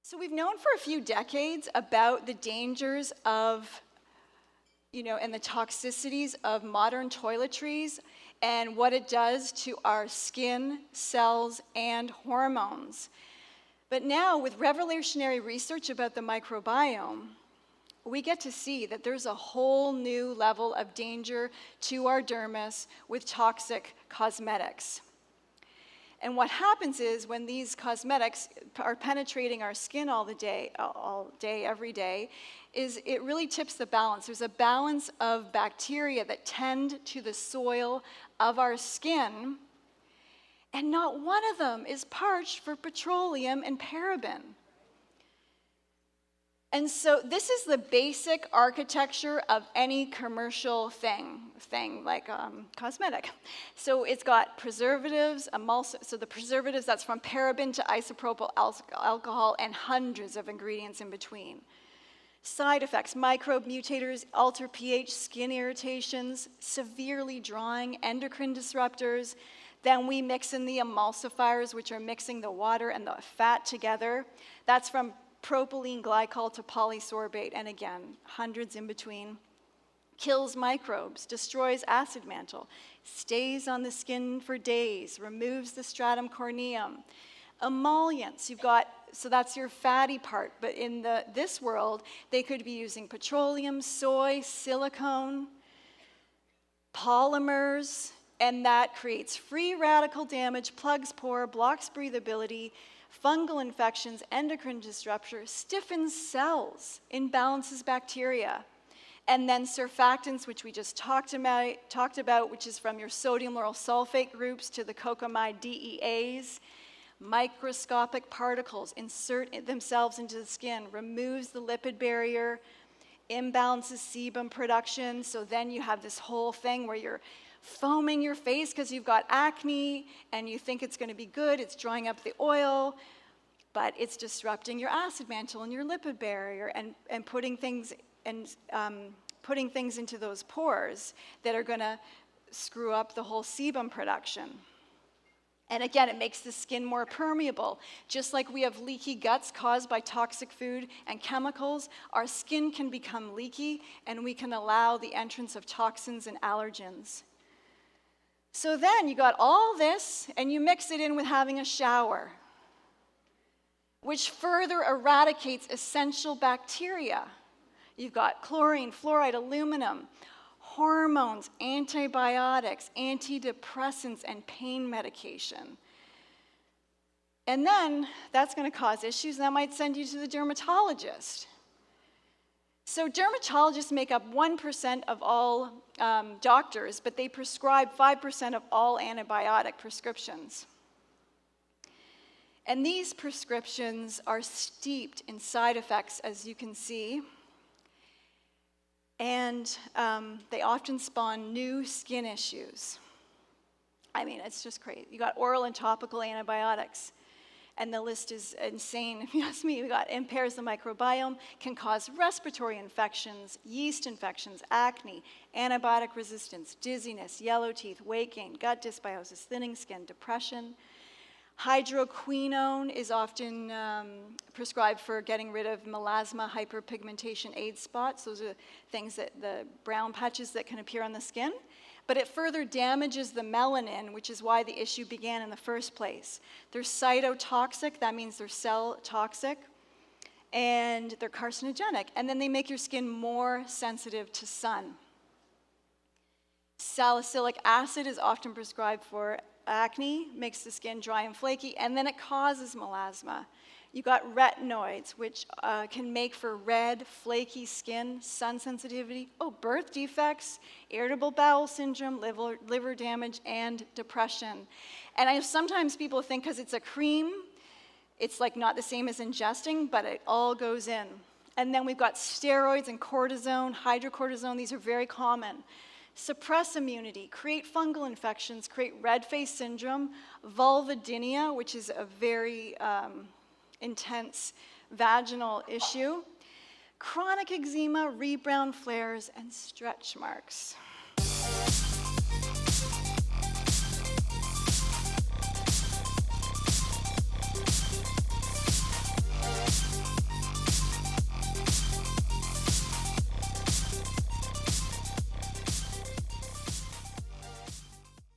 So we've known for a few decades about the dangers of, and the toxicities of modern toiletries and what it does to our skin, cells, and hormones. But now, with revolutionary research about the microbiome, we get to see that there's a whole new level of danger to our dermis with toxic cosmetics. And what happens is when these cosmetics are penetrating our skin all day, every day, is it really tips the balance. There's a balance of bacteria that tend to the soil of our skin, and not one of them is parched for petroleum and paraben. And so this is the basic architecture of any commercial thing like cosmetic. So it's got preservatives, so the preservatives, that's from paraben to isopropyl alcohol, and hundreds of ingredients in between. Side effects: microbe mutators, alter pH, skin irritations, severely drying, endocrine disruptors. Then we mix in the emulsifiers, which are mixing the water and the fat together. That's from propylene glycol to polysorbate, and again, hundreds in between. Kills microbes, destroys acid mantle, stays on the skin for days, removes the stratum corneum. Emollients, so that's your fatty part, but in this world, they could be using petroleum, soy, silicone, polymers, and that creates free radical damage, plugs pore, blocks breathability, fungal infections, endocrine disruptors, stiffens cells, imbalances bacteria. And then surfactants, which we just talked about, which is from your sodium lauryl sulfate groups to the cocamide DEAs. Microscopic particles insert themselves into the skin, removes the lipid barrier, imbalances sebum production. So then you have this whole thing where you're foaming your face because you've got acne and you think it's going to be good. It's drying up the oil, but it's disrupting your acid mantle and your lipid barrier and putting things into those pores that are going to screw up the whole sebum production. And again, it makes the skin more permeable. Just like we have leaky guts caused by toxic food and chemicals, our skin can become leaky and we can allow the entrance of toxins and allergens. So then you got all this and you mix it in with having a shower, which further eradicates essential bacteria. You've got chlorine, fluoride, aluminum, hormones, antibiotics, antidepressants, and pain medication. And then that's going to cause issues, and that might send you to the dermatologist. So dermatologists make up 1% of all doctors, but they prescribe 5% of all antibiotic prescriptions. And these prescriptions are steeped in side effects, as you can see. And they often spawn new skin issues. I mean, it's just crazy. You got oral and topical antibiotics, and the list is insane, if you ask me. We got impairs the microbiome, can cause respiratory infections, yeast infections, acne, antibiotic resistance, dizziness, yellow teeth, weight gain, gut dysbiosis, thinning skin, depression. Hydroquinone is often prescribed for getting rid of melasma, hyperpigmentation, age spots. Those are things the brown patches that can appear on the skin. But it further damages the melanin, which is why the issue began in the first place. They're cytotoxic, that means they're cell toxic, and they're carcinogenic. And then they make your skin more sensitive to sun. Salicylic acid is often prescribed for acne, makes the skin dry and flaky, and then it causes melasma. You got retinoids, which can make for red, flaky skin, sun sensitivity, birth defects, irritable bowel syndrome, liver damage, and depression. And sometimes people think because it's a cream, it's like not the same as ingesting, but it all goes in. And then we've got steroids and cortisone, hydrocortisone. These are very common. Suppress immunity, create fungal infections, create red face syndrome, vulvodynia, which is a very intense vaginal issue, chronic eczema, rebrown flares, and stretch marks.